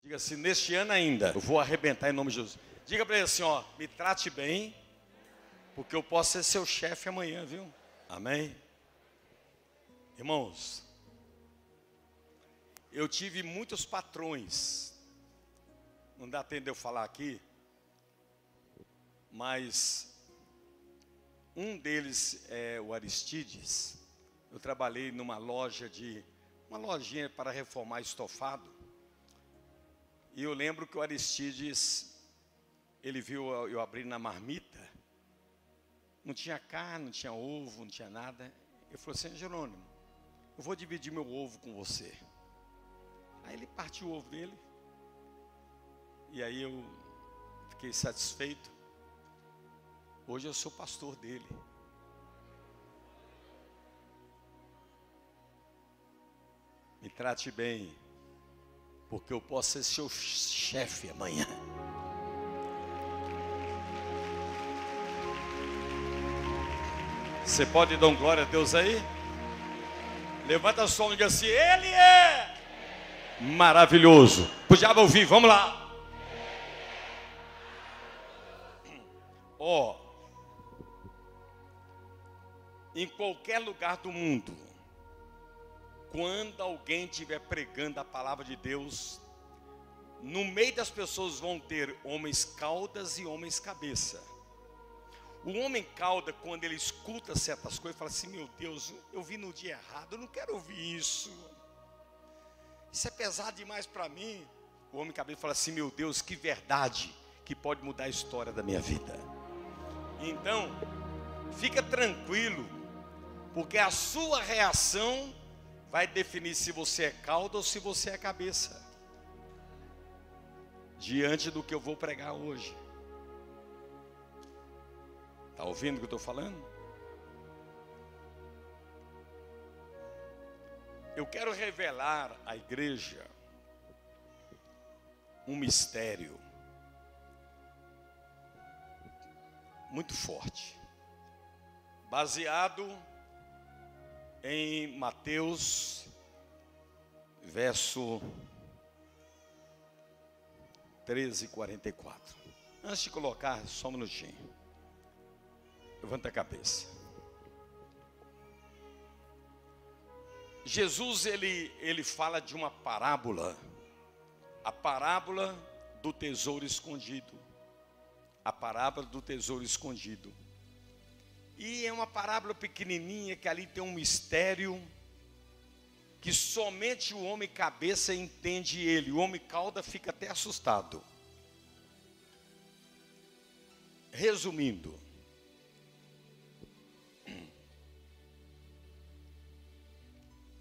Diga assim, neste ano ainda, eu vou arrebentar em nome de Jesus. Diga para ele assim, ó, me trate bem, porque eu posso ser seu chefe amanhã, viu? Amém? Irmãos, eu tive muitos patrões, não dá tempo de eu falar aqui, mas um deles é o Aristides. Eu trabalhei numa uma lojinha para reformar estofado. E eu lembro que o Aristides, ele viu eu abrir na marmita, não tinha carne, não tinha ovo, não tinha nada. Ele falou assim, Jerônimo, eu vou dividir meu ovo com você. Aí ele partiu o ovo dele, e aí eu fiquei satisfeito. Hoje eu sou pastor dele. Me trate bem, porque eu posso ser seu chefe amanhã. Você pode dar glória a Deus aí? Levanta a sua mão e diga assim, Ele é maravilhoso. Podia ouvir, vamos lá. Ó, em qualquer lugar do mundo, quando alguém estiver pregando a palavra de Deus, no meio das pessoas vão ter homens caudas e homens cabeça. O homem cauda, quando ele escuta certas coisas, fala assim, meu Deus, eu vi no dia errado, eu não quero ouvir isso. Isso é pesado demais para mim. O homem cabeça fala assim, meu Deus, que verdade que pode mudar a história da minha vida. Então, fica tranquilo, porque a sua reação vai definir se você é cauda ou se você é cabeça. Diante do que eu vou pregar hoje. Está ouvindo o que eu estou falando? Eu quero revelar à igreja um mistério muito forte, baseado em Mateus, verso 13:44. Antes de colocar, só um minutinho. Levanta a cabeça. Jesus, ele fala de uma parábola. A parábola do tesouro escondido. A parábola do tesouro escondido. E é uma parábola pequenininha que ali tem um mistério que somente o homem cabeça entende ele. O homem cauda fica até assustado. Resumindo,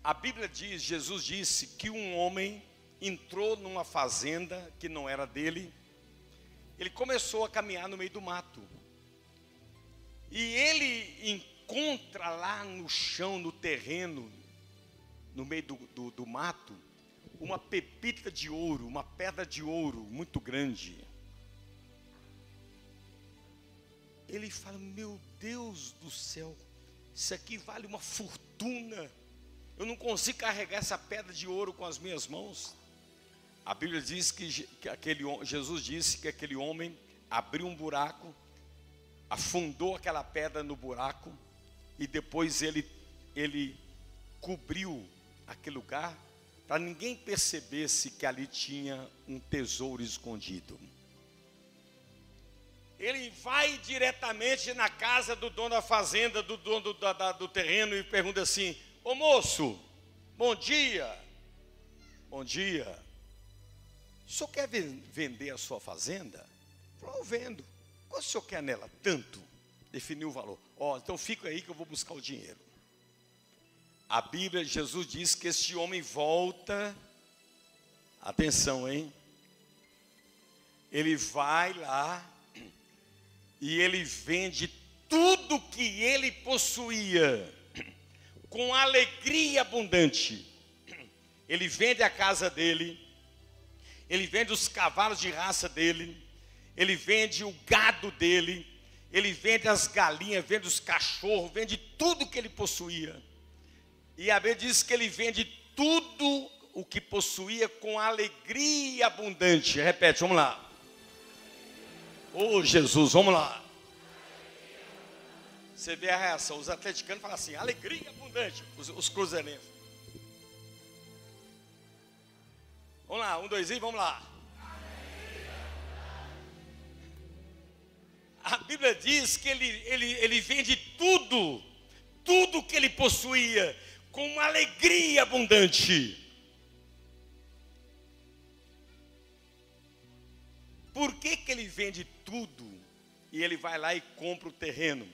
a Bíblia diz, Jesus disse que um homem entrou numa fazenda que não era dele. Ele começou a caminhar no meio do mato. E ele encontra lá no chão, no terreno, no meio do mato, uma pepita de ouro, uma pedra de ouro muito grande. Ele fala, meu Deus do céu, isso aqui vale uma fortuna. Eu não consigo carregar essa pedra de ouro com as minhas mãos. A Bíblia diz que Jesus disse que aquele homem abriu um buraco, afundou aquela pedra no buraco e depois ele cobriu aquele lugar para ninguém percebesse que ali tinha um tesouro escondido. Ele vai diretamente na casa do dono da fazenda, do dono do terreno e pergunta assim, ô moço, bom dia. Bom dia. O senhor quer vender a sua fazenda? Ele falou, eu vendo. Quanto o senhor quer nela? Tanto. Definiu o valor. Ó, então fica aí que eu vou buscar o dinheiro. A Bíblia, Jesus diz que este homem volta. Atenção, hein? Ele vai lá e ele vende tudo que ele possuía com alegria abundante. Ele vende a casa dele, ele vende os cavalos de raça dele, ele vende o gado dele, ele vende as galinhas, vende os cachorros, vende tudo que ele possuía. E a Bíblia diz que ele vende tudo o que possuía com alegria abundante. Repete, vamos lá. Ô Jesus, vamos lá. Você vê a reação. Os atleticanos falam assim, alegria abundante. Os cruzeirenses. Vamos lá, 1, 2 e vamos lá. A Bíblia diz que ele vende tudo que ele possuía, com uma alegria abundante. Por que ele vende tudo e ele vai lá e compra o terreno?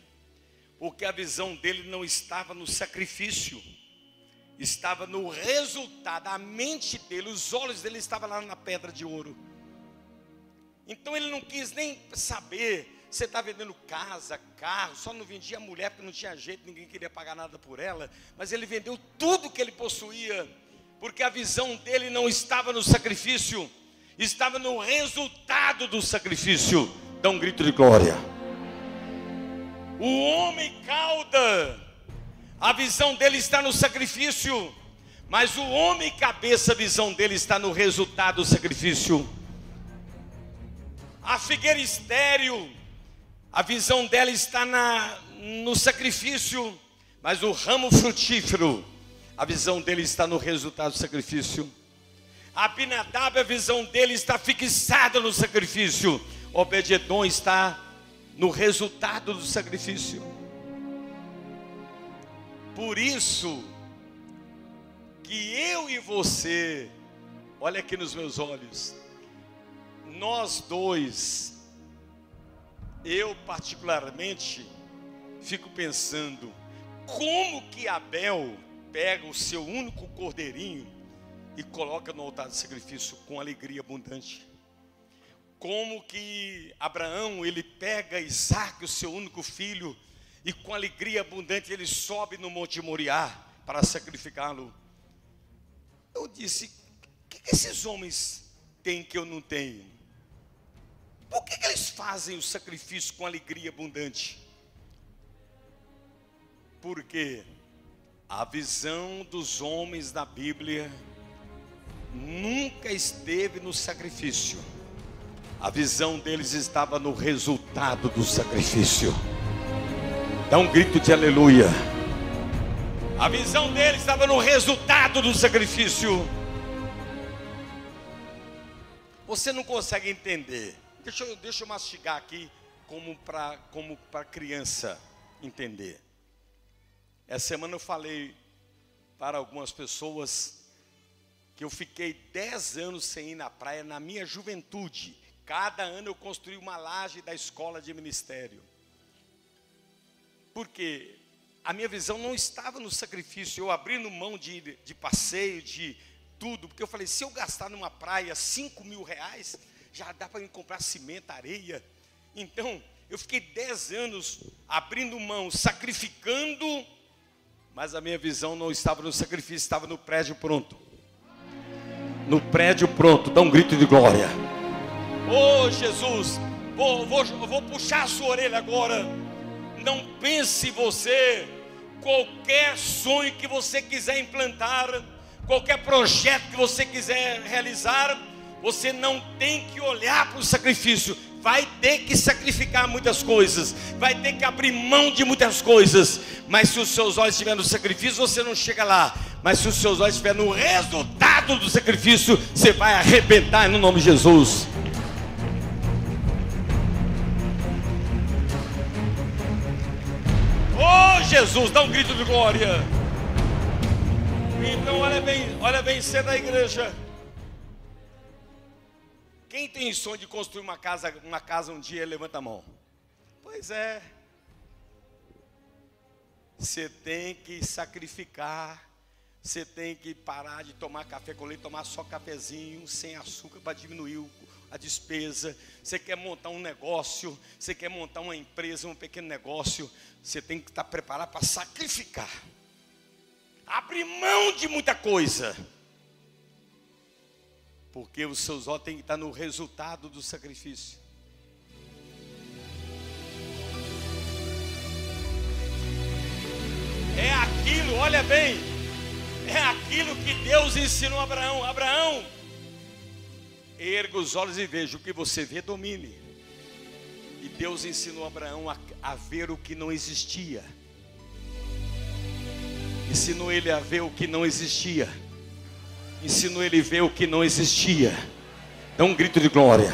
Porque a visão dele não estava no sacrifício, estava no resultado. A mente dele, os olhos dele estavam lá na pedra de ouro. Então ele não quis nem saber. Você está vendendo casa, carro, só não vendia mulher porque não tinha jeito, ninguém queria pagar nada por ela. Mas ele vendeu tudo que ele possuía, porque a visão dele não estava no sacrifício, estava no resultado do sacrifício. Dá um grito de glória. O homem cauda, a visão dele está no sacrifício, mas o homem cabeça, a visão dele está no resultado do sacrifício. A figueira estéril, a visão dela está no sacrifício, mas o ramo frutífero, a visão dele está no resultado do sacrifício. Abinadab, a visão dele está fixada no sacrifício. Obed-edom está no resultado do sacrifício. Por isso que eu e você, olha aqui nos meus olhos, nós dois, eu particularmente fico pensando, como que Abel pega o seu único cordeirinho e coloca no altar de sacrifício com alegria abundante? Como que Abraão, ele pega Isaac, o seu único filho, e com alegria abundante ele sobe no Monte Moriá para sacrificá-lo? Eu disse, o que esses homens têm que eu não tenho? Por que eles fazem o sacrifício com alegria abundante? Porque a visão dos homens da Bíblia nunca esteve no sacrifício. A visão deles estava no resultado do sacrifício. Dá um grito de aleluia. A visão deles estava no resultado do sacrifício. Você não consegue entender. Deixa eu mastigar aqui como para criança entender. Essa semana eu falei para algumas pessoas que eu fiquei 10 anos sem ir na praia na minha juventude. Cada ano eu construí uma laje da escola de ministério. Porque a minha visão não estava no sacrifício. Eu abrindo mão de passeio, de tudo. Porque eu falei, se eu gastar numa praia 5 mil reais, já dá para me comprar cimento, areia. Então, eu fiquei 10 anos abrindo mão, sacrificando, mas a minha visão não estava no sacrifício, estava no prédio pronto. No prédio pronto, dá um grito de glória. Oh Jesus, vou puxar a sua orelha agora. Não pense você, qualquer sonho que você quiser implantar, qualquer projeto que você quiser realizar, você não tem que olhar para o sacrifício. Vai ter que sacrificar muitas coisas, vai ter que abrir mão de muitas coisas. Mas se os seus olhos estiverem no sacrifício, você não chega lá. Mas se os seus olhos estiverem no resultado do sacrifício, você vai arrebentar no nome de Jesus. Oh Jesus, dá um grito de glória. Então olha bem cedo a igreja. Quem tem sonho de construir uma casa um dia, levanta a mão. Pois é. Você tem que sacrificar. Você tem que parar de tomar café com leite, tomar só cafezinho, sem açúcar, para diminuir a despesa. Você quer montar um negócio, você quer montar uma empresa, um pequeno negócio, você tem que estar preparado para sacrificar. Abrir mão de muita coisa. Porque os seus olhos têm que estar no resultado do sacrifício. É aquilo, olha bem, É aquilo que Deus ensinou a Abraão. Abraão, erga os olhos e veja, o que você vê, domine. E Deus ensinou a Abraão a ver o que não existia. Ensinou ele a ver o que não existia. Ensinou ele a ver o que não existia. Dá um grito de glória.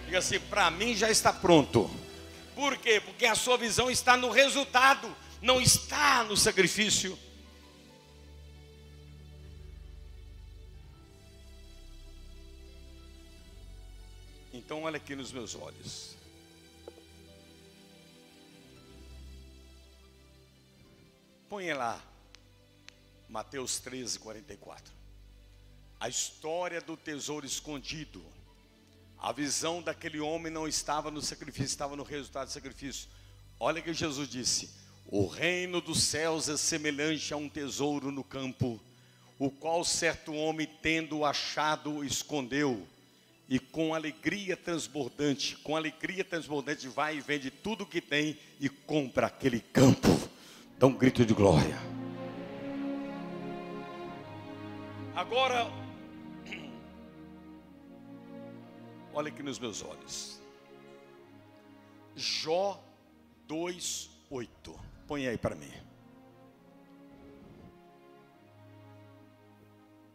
Diga assim, para mim já está pronto. Por quê? Porque a sua visão está no resultado, não está no sacrifício. Então olha aqui nos meus olhos. Põe lá, Mateus 13, 44. A história do tesouro escondido. A visão daquele homem não estava no sacrifício, estava no resultado do sacrifício. Olha que Jesus disse: o reino dos céus é semelhante a um tesouro no campo, o qual certo homem, tendo achado, escondeu. E com alegria transbordante, vai e vende tudo que tem e compra aquele campo. Dá um grito de glória. Agora, olha aqui nos meus olhos. Jó 2:8. Põe aí para mim.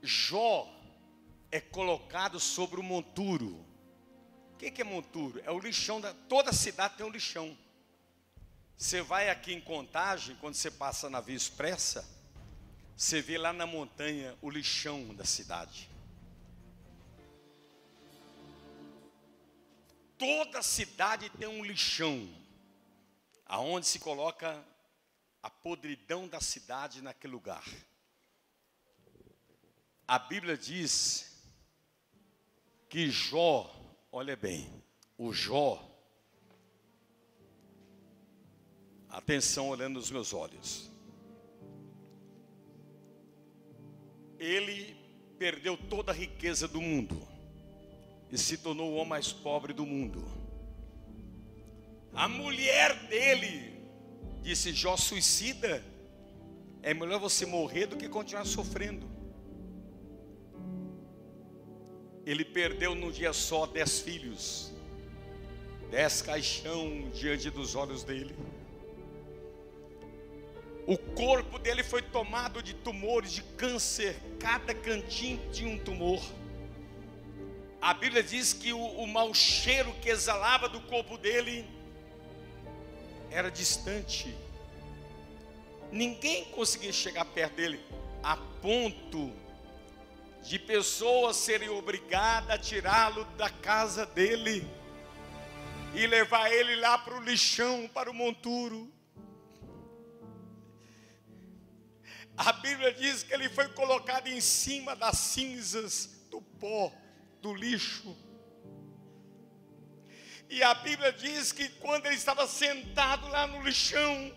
Jó é colocado sobre o monturo. O que é monturo? É o lixão. Toda cidade tem um lixão. Você vai aqui em Contagem, quando você passa na Via Expressa, você vê lá na montanha o lixão da cidade. Toda cidade tem um lixão, aonde se coloca a podridão da cidade naquele lugar. A Bíblia diz que Jó, olha bem, o Jó, atenção olhando nos meus olhos, ele perdeu toda a riqueza do mundo e se tornou o homem mais pobre do mundo. A mulher dele disse: Jó, suicida, é melhor você morrer do que continuar sofrendo. Ele perdeu num dia só 10 filhos, 10 caixão diante dos olhos dele. O corpo dele foi tomado de tumores, de câncer. Cada cantinho tinha um tumor. A Bíblia diz que o mau cheiro que exalava do corpo dele era distante. Ninguém conseguia chegar perto dele, a ponto de pessoas serem obrigadas a tirá-lo da casa dele e levar ele lá para o lixão, para o monturo. A Bíblia diz que ele foi colocado em cima das cinzas, do pó, do lixo. E a Bíblia diz que quando ele estava sentado lá no lixão,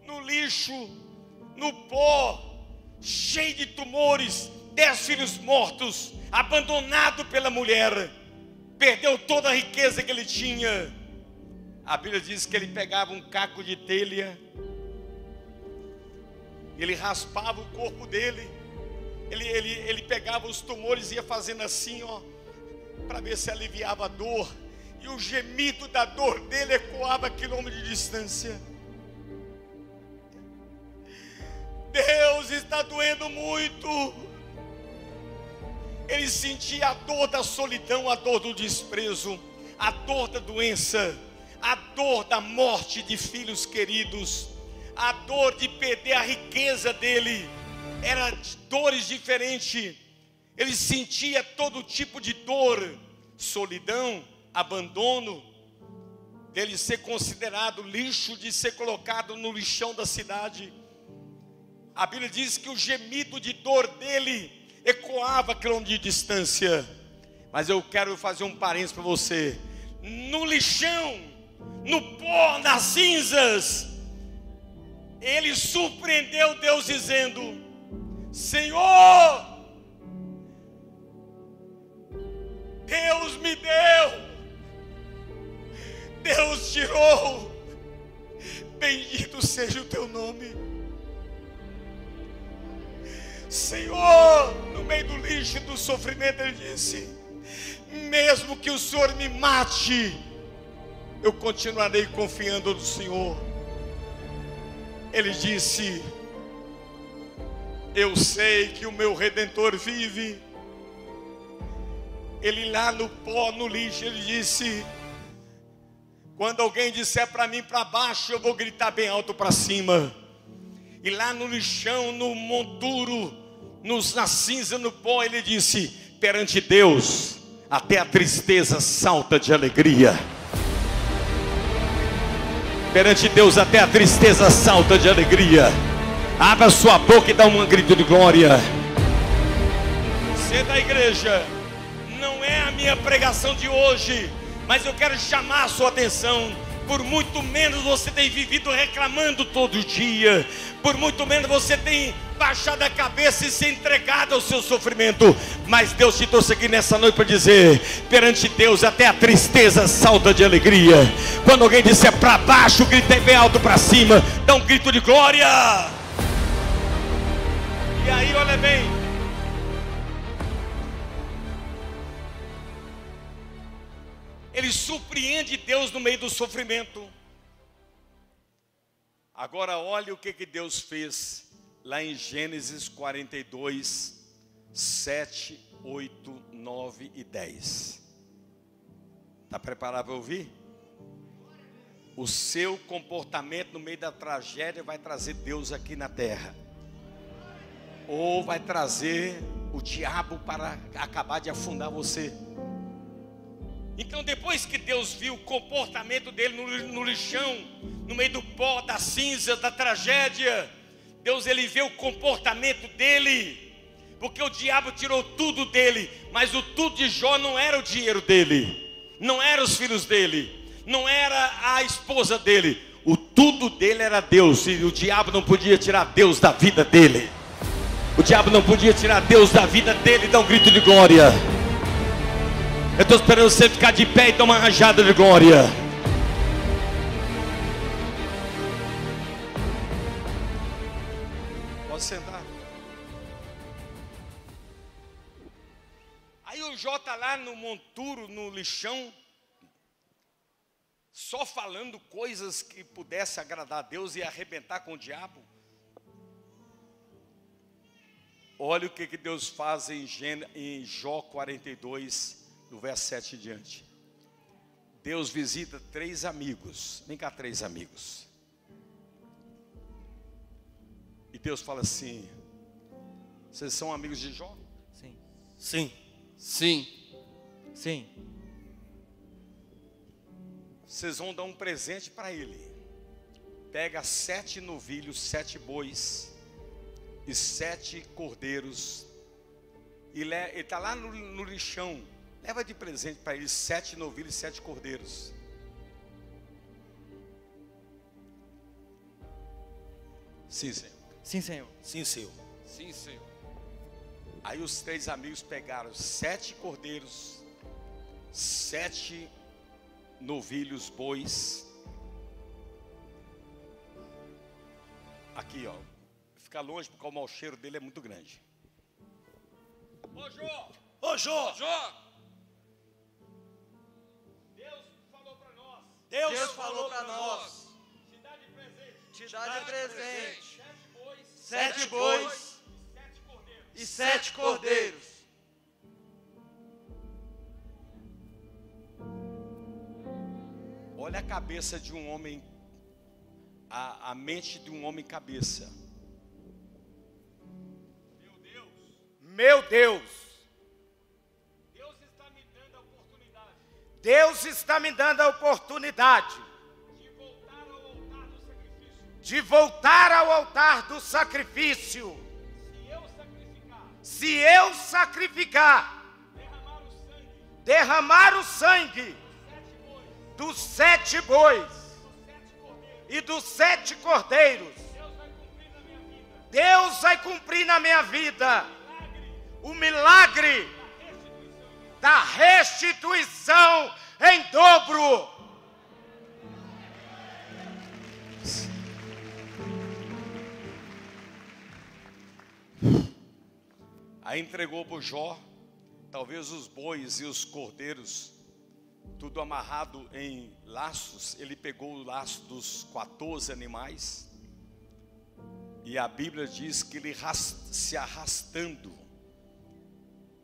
no lixo, no pó, cheio de tumores, 10 filhos mortos, abandonado pela mulher, perdeu toda a riqueza que ele tinha. A Bíblia diz que ele pegava um caco de telha, ele raspava o corpo dele, ele pegava os tumores e ia fazendo assim, ó, para ver se aliviava a dor, e o gemido da dor dele ecoava a quilômetros de distância. Deus, está doendo muito. Ele sentia a dor da solidão, a dor do desprezo, a dor da doença, a dor da morte de filhos queridos, a dor de perder a riqueza dele. Eram dores diferentes. Ele sentia todo tipo de dor, solidão, abandono, dele ser considerado lixo, de ser colocado no lixão da cidade. A Bíblia diz que o gemido de dor dele ecoava quilômetros de distância. Mas eu quero fazer um parênteses para você. No lixão, no pó, nas cinzas, ele surpreendeu Deus dizendo: Senhor, Deus me deu, Deus tirou, bendito seja o teu nome. Senhor, no meio do lixo, do sofrimento, ele disse: mesmo que o Senhor me mate, eu continuarei confiando no Senhor. Ele disse: eu sei que o meu Redentor vive. Ele lá no pó, no lixo, ele disse: quando alguém disser para mim para baixo, eu vou gritar bem alto para cima. E lá no lixão, no monturo, na cinza, no pó, ele disse: perante Deus, até a tristeza salta de alegria. Perante Deus, até a tristeza salta de alegria. Abra sua boca e dá um grito de glória. Você da igreja, não é a minha pregação de hoje, mas eu quero chamar a sua atenção. Por muito menos você tem vivido reclamando todo dia. Por muito menos você tem baixado a cabeça e se entregado ao seu sofrimento. Mas Deus te trouxe aqui nessa noite para dizer: perante Deus até a tristeza salta de alegria. Quando alguém disser para baixo, grite bem alto para cima. Dá um grito de glória. E aí, olha bem, ele surpreende Deus no meio do sofrimento. Agora olha o que Deus fez lá em Gênesis 42, 7, 8, 9 e 10. Está preparado para ouvir? O seu comportamento no meio da tragédia vai trazer Deus aqui na terra, ou vai trazer o diabo para acabar de afundar você. Então, depois que Deus viu o comportamento dele no lixão, no meio do pó, da cinza, da tragédia, Deus, ele vê o comportamento dele, porque o diabo tirou tudo dele, mas o tudo de Jó não era o dinheiro dele, não eram os filhos dele, não era a esposa dele, o tudo dele era Deus, e o diabo não podia tirar Deus da vida dele. O diabo não podia tirar Deus da vida dele. Dá um grito de glória. Eu estou esperando você ficar de pé e dar uma rajada de glória. Pode sentar. Aí o Jó está lá no monturo, no lixão, só falando coisas que pudesse agradar a Deus e arrebentar com o diabo. Olha o que Deus faz em Jó 42, do verso 7 em diante. Deus visita 3 amigos. Vem cá, 3 amigos. E Deus fala assim: vocês são amigos de Jó? Sim. Sim. Sim. Sim. Vocês vão dar um presente para ele. Pega 7 novilhos, 7 bois e 7 cordeiros, e ele está lá no lixão. Leva de presente para ele 7 novilhos e 7 cordeiros. Sim, Senhor. Sim, Senhor. Sim, Senhor. Sim, Senhor. Aí os 3 amigos pegaram 7 cordeiros, 7 novilhos, bois. Aqui, ó. Fica longe porque o mau cheiro dele é muito grande. Ô Jó! Ô Jó! Jó! Deus falou para nós. Deus falou para nós. Te dá de presente. Te dá de presente 7 bois, 7 bois e 7 cordeiros. e 7 cordeiros. Olha a cabeça de um homem, a mente de um homem cabeça. Meu Deus, Deus está me dando a oportunidade Deus está me dando a oportunidade de voltar ao altar do sacrifício. de voltar ao altar do sacrifício. Se eu sacrificar, derramar o sangue dos 7 bois e dos 7 cordeiros, Deus vai cumprir na minha vida o milagre da restituição em dobro. Aí entregou para o Jó, talvez os bois e os cordeiros, tudo amarrado em laços. Ele pegou o laço dos 14 animais, e a Bíblia diz que ele se arrastando,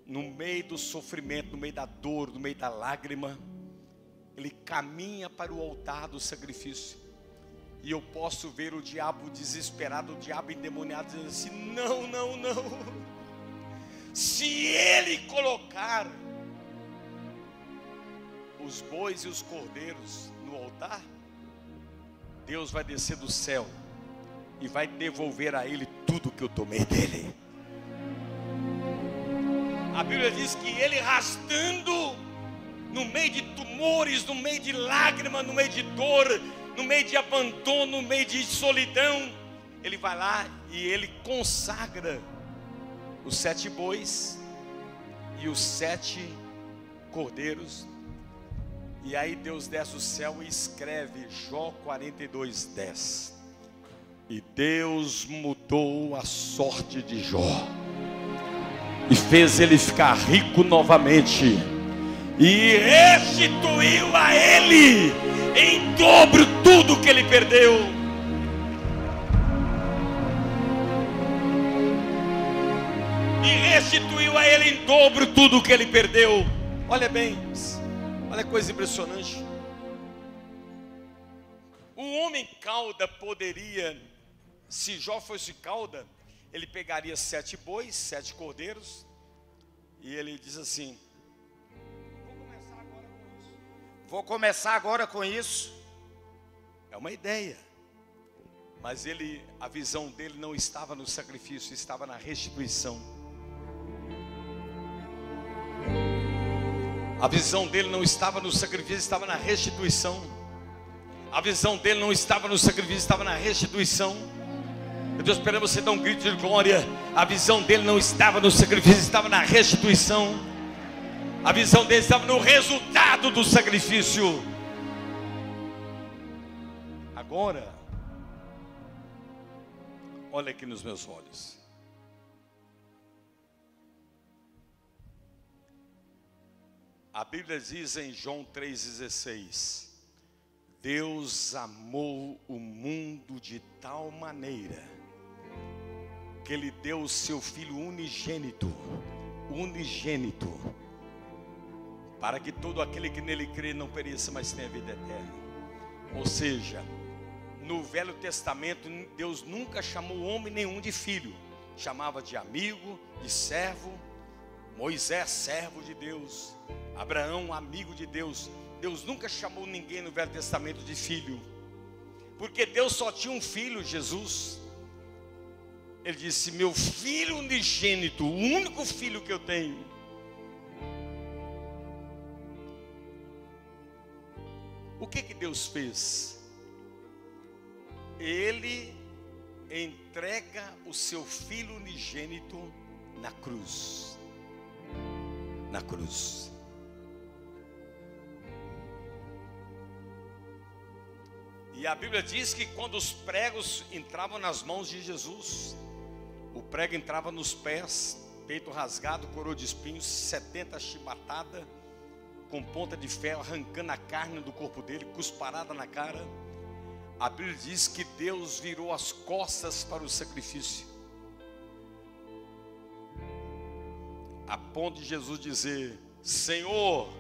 no meio do sofrimento, no meio da dor, no meio da lágrima, ele caminha para o altar do sacrifício. E eu posso ver o diabo desesperado, o diabo endemoniado, dizendo assim: não, não, não. Se ele colocar os bois e os cordeiros no altar, Deus vai descer do céu e vai devolver a ele tudo que eu tomei dele. A Bíblia diz que ele, arrastando no meio de tumores, no meio de lágrimas, no meio de dor, no meio de abandono, no meio de solidão, ele vai lá e ele consagra os 7 bois e os 7 cordeiros. E aí Deus desce do céu e escreve Jó 42:10. E Deus mudou a sorte de Jó e fez ele ficar rico novamente, e restituiu a ele em dobro tudo que ele perdeu. E restituiu a ele em dobro tudo que ele perdeu. Olha bem, olha que coisa impressionante. O homem cauda poderia, se Jó fosse cauda, ele pegaria 7 bois, 7 cordeiros, e ele diz assim: Vou começar agora com isso. É uma ideia, mas a visão dele não estava no sacrifício, estava na restituição. A visão dele não estava no sacrifício, estava na restituição. A visão dele não estava no sacrifício, estava na restituição. Eu estou esperando você dar um grito de glória. A visão dele não estava no sacrifício, estava na restituição. A visão dele estava no resultado do sacrifício. Agora, olha aqui nos meus olhos. A Bíblia diz em João 3,16: Deus amou o mundo de tal maneira que Ele deu o seu Filho unigênito, para que todo aquele que nele crê não pereça, mas tenha vida eterna. Ou seja, no Velho Testamento, Deus nunca chamou homem nenhum de filho, chamava de amigo, de servo. Moisés, servo de Deus. Abraão, amigo de Deus. Deus nunca chamou ninguém no Velho Testamento de filho, porque Deus só tinha um filho, Jesus. Ele disse: meu filho unigênito, o único filho que eu tenho. O que Deus fez? Ele entrega o seu filho unigênito na cruz. Na cruz. E a Bíblia diz que quando os pregos entravam nas mãos de Jesus, o prego entrava nos pés, peito rasgado, coroa de espinhos, 70 chibatadas, com ponta de ferro, arrancando a carne do corpo dele, cusparada na cara. A Bíblia diz que Deus virou as costas para o sacrifício, a ponto de Jesus dizer: Senhor,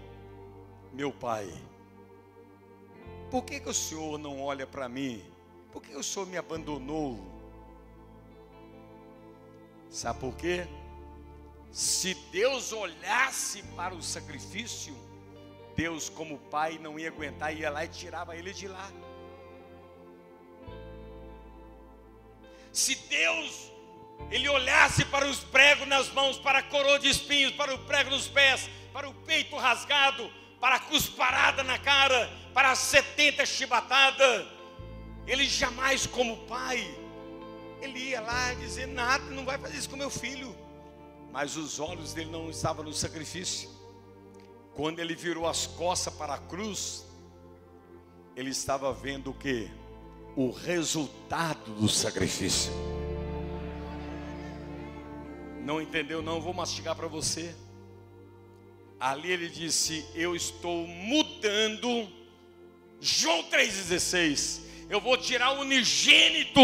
meu Pai, por que o Senhor não olha para mim? Por que o Senhor me abandonou? Sabe por quê? Se Deus olhasse para o sacrifício, Deus, como Pai, não ia aguentar, ia lá e tirava ele de lá. Se Deus, Ele olhasse para os pregos nas mãos, para a coroa de espinhos, para o prego nos pés, para o peito rasgado, para a cusparada na cara, para as 70 chibatadas, Ele jamais, como Pai, Ele ia lá e dizer: nada, não vai fazer isso com meu filho. Mas os olhos dele não estavam no sacrifício. Quando ele virou as costas para a cruz, ele estava vendo o quê? O resultado do sacrifício. Não entendeu não? Vou mastigar para você. Ali ele disse: eu estou mudando. João 3,16. Eu vou tirar o unigênito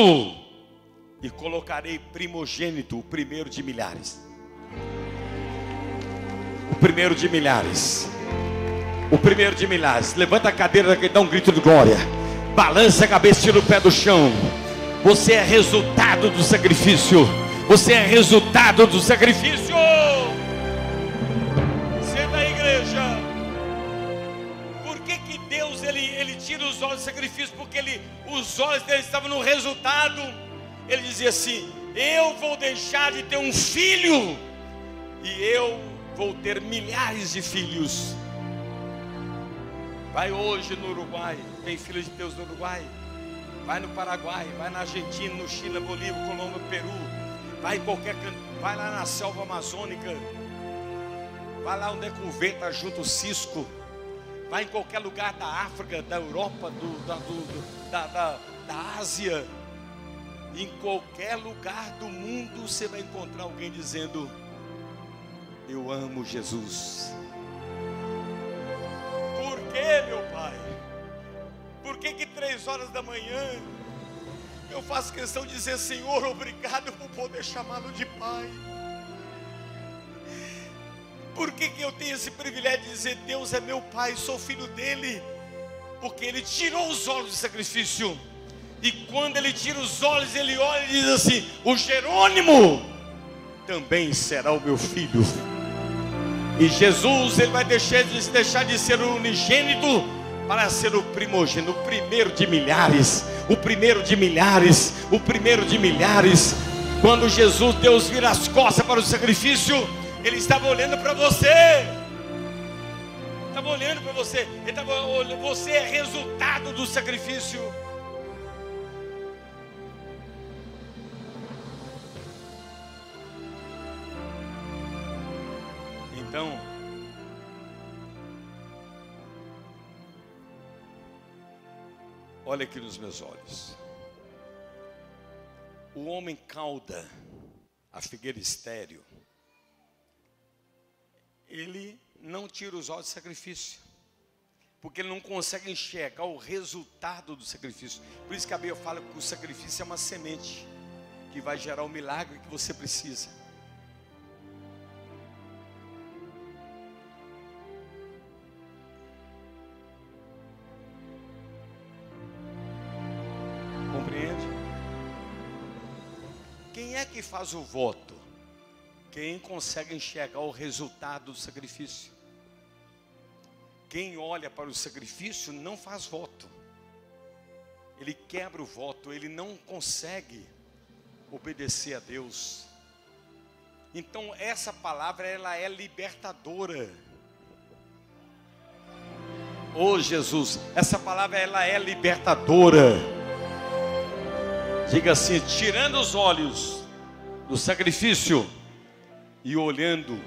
e colocarei primogênito, o primeiro de milhares. O primeiro de milhares. O primeiro de milhares. Levanta a cadeira e dá um grito de glória. Balança a cabeça, tira o pé do chão. Você é resultado do sacrifício. Você é resultado do sacrifício. Senta aí, igreja. Por que Deus ele tira os olhos do sacrifício? Porque os olhos dele estavam no resultado. Ele dizia assim: eu vou deixar de ter um filho e eu vou ter milhares de filhos. Vai hoje no Uruguai, tem filhos de Deus no Uruguai. Vai no Paraguai, vai na Argentina, no Chile, na Bolívia, Colômbia, Peru. Vai em qualquer canto, vai lá na selva amazônica. Vai lá onde é que o vento ajuda o cisco. Vai em qualquer lugar da África, da Europa, da Ásia. Em qualquer lugar do mundo você vai encontrar alguém dizendo: eu amo Jesus. Por que, meu pai? Por que 3 horas da manhã eu faço questão de dizer: Senhor, obrigado por poder chamá-lo de pai? Por que eu tenho esse privilégio de dizer: Deus é meu pai, sou filho dele? Porque ele tirou os olhos do sacrifício. E quando ele tira os olhos, ele olha e diz assim: o Jerônimo também será o meu filho. E Jesus, ele vai deixar de ser o unigênito para ser o primogênito, o primeiro de milhares. O primeiro de milhares, o primeiro de milhares. Quando Jesus, Deus vira as costas para o sacrifício, ele estava olhando para você. Estava olhando para você. Ele estava olhando, você é resultado do sacrifício. Então, olha aqui nos meus olhos. O homem cauda a figueira estéril. Ele não tira os olhos do sacrifício, porque ele não consegue enxergar o resultado do sacrifício. Por isso que a Bíblia fala que o sacrifício é uma semente que vai gerar o milagre que você precisa. Compreende? Quem é que faz o voto? Quem consegue enxergar o resultado do sacrifício. Quem olha para o sacrifício não faz voto. Ele quebra o voto, ele não consegue obedecer a Deus. Então essa palavra, ela é libertadora. Oh Jesus, essa palavra, ela é libertadora. Diga assim: tirando os olhos do sacrifício e olhando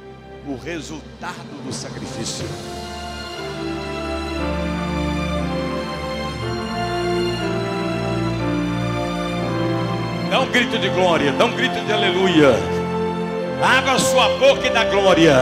o resultado do sacrifício. Dá um grito de glória, dá um grito de aleluia. Abra sua boca e dá glória.